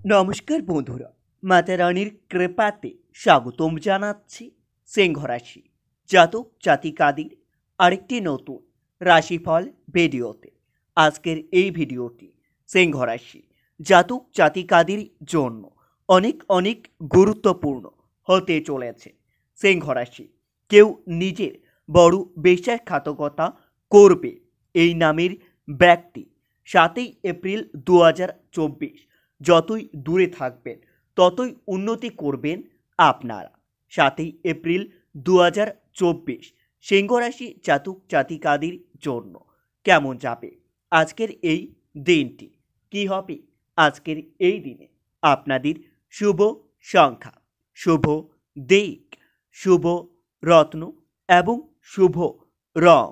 নমস্কার বন্ধুরা, মাতা রানীর কৃপাতে স্বাগতম জানাচ্ছি সিংহ রাশি জাতক জাতিকাদের আরেকটি নতুন রাশিফল ভিডিওতে। আজকের এই ভিডিওটি সিংহ রাশি জাতক জাতিকাদের জন্য অনেক অনেক গুরুত্বপূর্ণ হতে চলেছে। সিংহ রাশি কেউ নিজের বড় বিশ্বাসঘাতকতা করবে এই নামের ব্যক্তি 7 এপ্রিল 2024 যতই দূরে থাকবেন ততই উন্নতি করবেন আপনারা। 7 এপ্রিল 2024 সিংহ রাশি জাতক জাতিকাদের জন্য কেমন যাবে আজকের এই দিনটি? কি হবে আজকের এই দিনে আপনাদের শুভ সংখ্যা, শুভ দিক, শুভ রত্ন এবং শুভ রং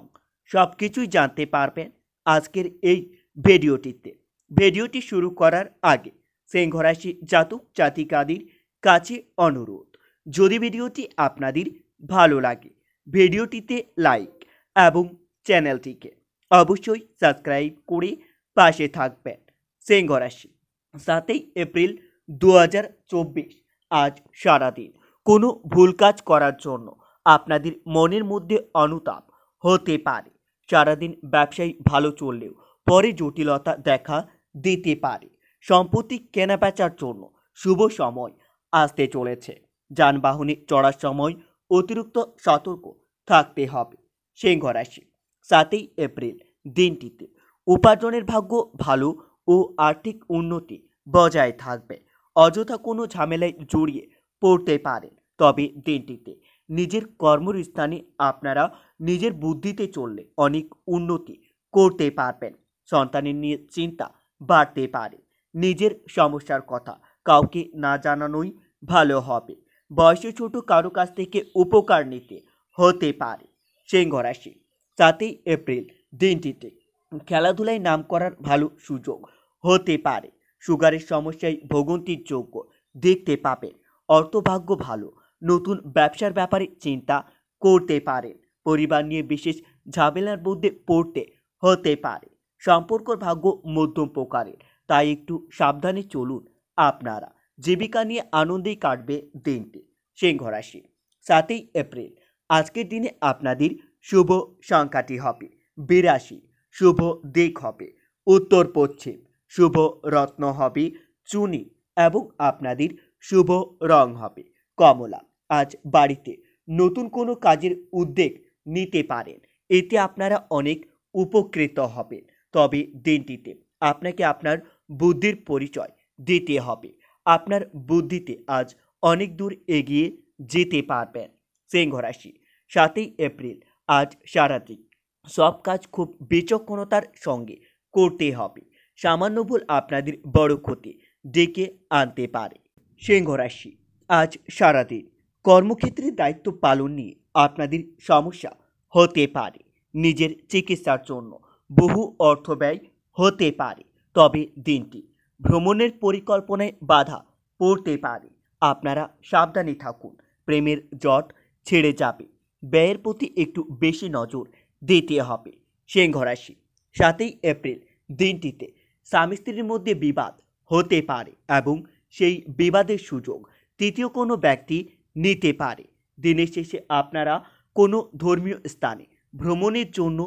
সব কিছুই জানতে পারবেন আজকের এই ভিডিওটিতে। ভিডিওটি শুরু করার আগে সিংহ রাশি জাতক জাতিকাদের কাছে অনুরোধ, যদি ভিডিওটি আপনাদের ভালো লাগে ভিডিওটিতে লাইক এবং চ্যানেলটিকে অবশ্যই সাবস্ক্রাইব করে পাশে থাকবেন। সিংহ রাশি 7 এপ্রিল 2024 আজ সারাদিন কোনো ভুল কাজ করার জন্য আপনাদের মনের মধ্যে অনুতাপ হতে পারে। সারাদিন ব্যবসায় ভালো চললেও পরে জটিলতা দেখা দিতে পারে। সম্পত্তি কেনাবেচার জন্য শুভ সময় আসতে চলেছে। যানবাহনে চড়ার সময় অতিরিক্ত সতর্ক থাকতে হবে। সিংহ রাশি 7 এপ্রিল দিনটিতে উপার্জনের ভাগ্য ভালো ও আর্থিক উন্নতি বজায় থাকবে। অযথা কোনো ঝামেলায় জড়িয়ে পড়তে পারেন, তবে দিনটিতে নিজের কর্মস্থানে আপনারা নিজের বুদ্ধিতে চললে অনেক উন্নতি করতে পারবেন। সন্তানের নিয়ে চিন্তা বাড়তে পারে। নিজের সমস্যার কথা কাউকে না জানানোই ভালো হবে। বয়সে ছোট কারো কাছ থেকে উপকার নিতে হতে পারে। সিংহ রাশি 7 এপ্রিল দিনটিতে খেলাধুলায় নাম করার ভালো সুযোগ হতে পারে। সুগারের সমস্যায় ভোগান্তির যোগ্য দেখতে পাবেন। অর্থভাগ্য ভালো। নতুন ব্যবসার ব্যাপারে চিন্তা করতে পারেন। পরিবার নিয়ে বিশেষ ঝামেলার মধ্যে পড়তে হতে পারে। সম্পর্কর ভাগ্য মধ্যম প্রকারের, তাই একটু সাবধানে চলুন আপনারা। জীবিকা নিয়ে আনন্দেই কাটবে দিনটি। সিংহ রাশি 7 এপ্রিল আজকের দিনে আপনাদের শুভ সংখ্যাটি হবে 82, শুভ দিক হবে উত্তর পশ্চিম, শুভ রত্ন হবে চুনি এবং আপনাদের শুভ রং হবে কমলা। আজ বাড়িতে নতুন কোনো কাজের উদ্যোগ নিতে পারেন, এতে আপনারা অনেক উপকৃত হবেন। তবে দিনটিতে আপনাকে আপনার বুদ্ধির পরিচয় দিতে হবে। আপনার বুদ্ধিতে আজ অনেক দূর এগিয়ে যেতে পারবেন। সিংহ রাশি 7 এপ্রিল আজ সারাদিন সব কাজ খুব বিচক্ষণতার সঙ্গে করতে হবে। সামান্য ভুল আপনাদের বড় ক্ষতি ডেকে আনতে পারে। সিংহ রাশি আজ সারাদিন কর্মক্ষেত্রে দায়িত্ব পালন নিয়ে আপনাদের সমস্যা হতে পারে। নিজের চিকিৎসার জন্য বহু অর্থ ব্যয় হতে পারে। তবে দিনটি ভ্রমণের পরিকল্পনায় বাধা পড়তে পারে। আপনারা সাবধানে থাকুন। প্রেমের জট ছেড়ে যাবে। ব্যয়ের প্রতি একটু বেশি নজর দিতে হবে। সিংহ রাশি 7 এপ্রিল দিনটিতে স্বামী স্ত্রীর মধ্যে বিবাদ হতে পারে এবং সেই বিবাদের সুযোগ তৃতীয় কোনো ব্যক্তি নিতে পারে। দিনের শেষে আপনারা কোনো ধর্মীয় স্থানে ভ্রমণের জন্য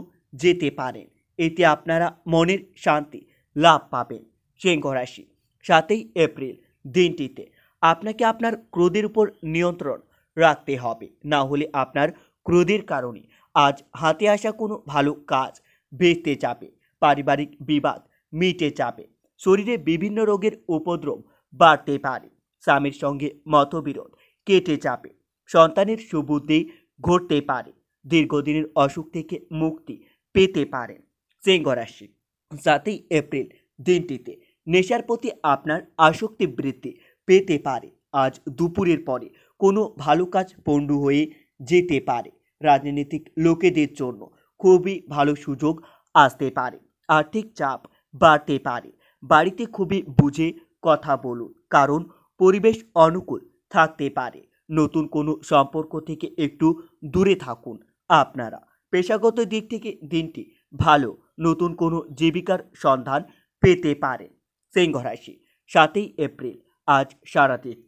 যেতে পারেন, এতে আপনারা মনের শান্তি লাভ পাবেন। সিংহ রাশি 7 এপ্রিল দিনটিতে আপনাকে আপনার ক্রোধের উপর নিয়ন্ত্রণ রাখতে হবে, না হলে আপনার ক্রোধের কারণে আজ হাতে আসা কোনো ভালো কাজ ভেস্তে যাবে। পারিবারিক বিবাদ মিটে যাবে। শরীরে বিভিন্ন রোগের উপদ্রব বাড়তে পারে। স্বামীর সঙ্গে মতবিরোধ কেটে যাবে। সন্তানের সুবুদ্ধি ঘটতে পারে। দীর্ঘদিনের অসুখ থেকে মুক্তি পেতে পারেন। সিংহ রাশি 7 এপ্রিল দিনটিতে নেশার প্রতি আপনার আসক্তি বৃদ্ধি পেতে পারে। আজ দুপুরের পরে কোনো ভালো কাজ পণ্ড হয়ে যেতে পারে। রাজনৈতিক লোকেদের জন্য খুবই ভালো সুযোগ আসতে পারে। আর্থিক চাপ বাড়তে পারে। বাড়িতে খুবই বুঝে কথা বলুন, কারণ পরিবেশ অনুকূল থাকতে পারে। নতুন কোনো সম্পর্ক থেকে একটু দূরে থাকুন আপনারা। পেশাগত দিক থেকে দিনটি ভালো। নতুন কোনো জীবিকার সন্ধান পেতে পারেন। সিংহ রাশি 7 এপ্রিল আজ সারাদিন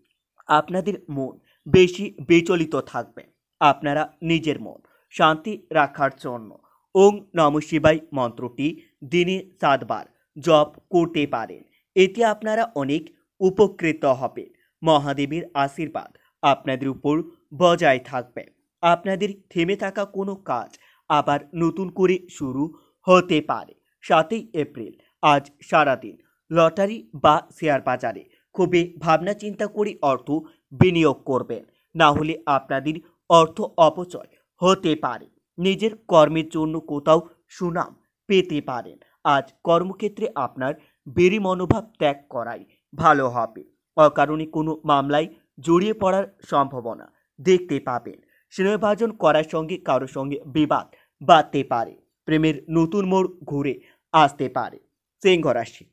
আপনাদের মন বেশি বিচলিত থাকবে। আপনারা নিজের মন শান্তি রাখার জন্য ওং নমঃ শিবায় মন্ত্রটি দিনে 7 বার জপ করতে পারেন। এতে আপনারা অনেক উপকৃত হবেন। মহাদেবের আশীর্বাদ আপনাদের উপর বজায় থাকবে। আপনাদের থেমে থাকা কোনো কাজ আবার নতুন করে শুরু হতে পারে। 7 এপ্রিল আজ সারাদিন লটারি বা শেয়ার বাজারে খুবই ভাবনা চিন্তা করে অর্থ বিনিয়োগ করবেন, না হলে আপনাদের অর্থ অপচয় হতে পারে। নিজের কর্মের জন্য কোথাও সুনাম পেতে পারেন। আজ কর্মক্ষেত্রে আপনার বেরি মনোভাব ত্যাগ করাই ভালো হবে। অকারণে কোনো মামলায় জড়িয়ে পড়ার সম্ভাবনা দেখতে পাবেন। স্নেহভাজন করার সঙ্গে কারোর সঙ্গে বিবাদ বাড়তে পারে। প্রেমের নতুন মোড় ঘুরে আসতে পারে। সিংহ রাশি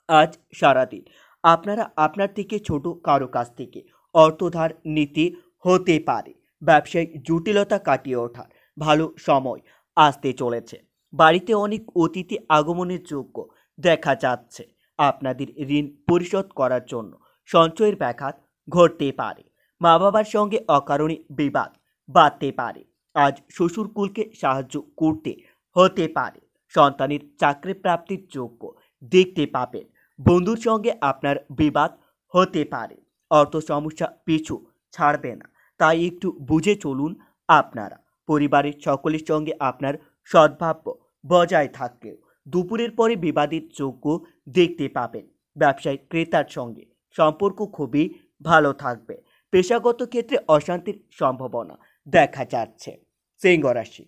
আজ সারাদিন আপনারা আপনার থেকে ছোট কারো কাছ থেকে অর্থ ধার নিতে হতে পারে। ব্যবসায়িক জটিলতা কাটিয়ে ওঠার ভালো সময় আসতে চলেছে। বাড়িতে অনেক অতিথি আগমনের যোগ্য দেখা যাচ্ছে। আপনাদের ঋণ পরিশোধ করার জন্য সঞ্চয়ের ব্যাঘাত ঘটতে পারে। মা বাবার সঙ্গে অকারণে বিবাদ বাড়তে পারে। আজ শ্বশুরকুলকে সাহায্য করতে হতে পারে। সন্তানের চাকরি প্রাপ্তির যোগ্য দেখতে পাবেন। বন্ধুর সঙ্গে আপনার বিবাদ হতে পারে। অর্থ সমস্যা পিছু ছাড়বে না, তাই একটু বুঝে চলুন। আপনারা পরিবারের সকলের সঙ্গে আপনার সদ্ভাব্য বজায় থাকলেও দুপুরের পরে বিবাদের যোগ্য দেখতে পাবেন। ব্যবসায়িক ক্রেতার সঙ্গে সম্পর্ক খুবই ভালো থাকবে। পেশাগত ক্ষেত্রে অশান্তির সম্ভাবনা দেখা যাচ্ছে। সিংহ রাশি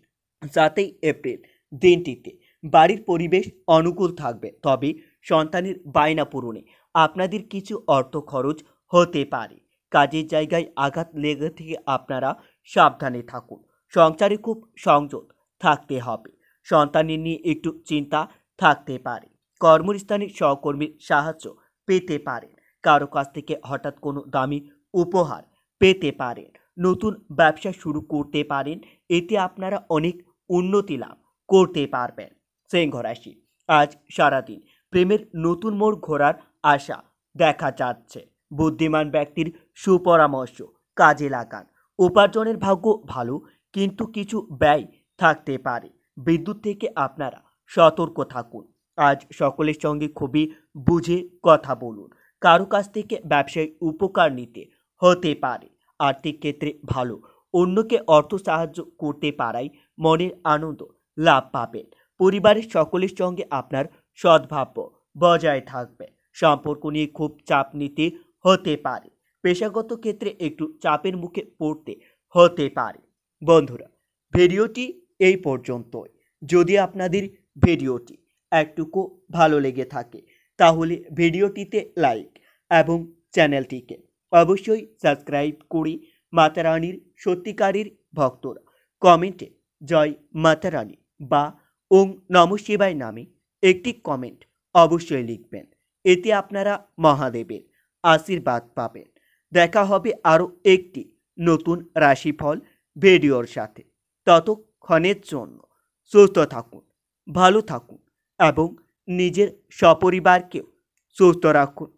7 এপ্রিল দিনটিতে বাড়ির পরিবেশ অনুকূল থাকবে, তবে সন্তানের বায়না পূরণে আপনাদের কিছু অর্থ খরচ হতে পারে। কাজের জায়গায় আঘাত লেগে থেকে আপনারা সাবধানে থাকুন। সংসারে খুব সংযত থাকতে হবে। সন্তানের নিয়ে একটু চিন্তা থাকতে পারে। কর্মস্থানে সহকর্মীর সাহায্য পেতে পারেন। কারো কাছ থেকে হঠাৎ কোনো দামি উপহার পেতে পারেন। নতুন ব্যবসা শুরু করতে পারেন। এতে আপনারা অনেক উন্নতি লাভ করতে পারবেন। সিংহ রাশি আজ সারাদিন প্রেমের নতুন মোড় ঘোরার আশা দেখা যাচ্ছে। বুদ্ধিমান ব্যক্তির সুপরামর্শ কাজে লাগান। উপার্জনের ভাগ্য ভালো, কিন্তু কিছু ব্যয় থাকতে পারে। বিদ্যুৎ থেকে আপনারা সতর্ক থাকুন। আজ সকলের সঙ্গে খুবই বুঝে কথা বলুন। কারো কাছ থেকে ব্যবসায়িক উপকার নিতে হতে পারে। আর্থিক ক্ষেত্রে ভালো। অন্যকে অর্থ সাহায্য করতে পারাই মনের আনন্দ লাভ পাবেন। পরিবারের সকলের সঙ্গে আপনার সদ্ভাব্য বজায় থাকবে। সম্পর্ক নিয়ে খুব চাপ নিতে হতে পারে। পেশাগত ক্ষেত্রে একটু চাপের মুখে পড়তে হতে পারে। বন্ধুরা, ভিডিওটি এই পর্যন্তই। যদি আপনাদের ভিডিওটি একটুকু ভালো লেগে থাকে তাহলে ভিডিওটিতে লাইক এবং চ্যানেলটিকে অবশ্যই সাবস্ক্রাইব করে মাতা রানীর সত্যিকারের ভক্তরা কমেন্টে জয় মাতা রানী বা ওং নমঃ শিবায় নামে একটি কমেন্ট অবশ্যই লিখবেন। এতে আপনারা মহাদেবের আশীর্বাদ পাবেন। দেখা হবে আরও একটি নতুন রাশিফল ভিডিওর সাথে। ততক্ষণের জন্য সুস্থ থাকুন, ভালো থাকুন এবং নিজের সপরিবারকেও সুস্থ রাখুন।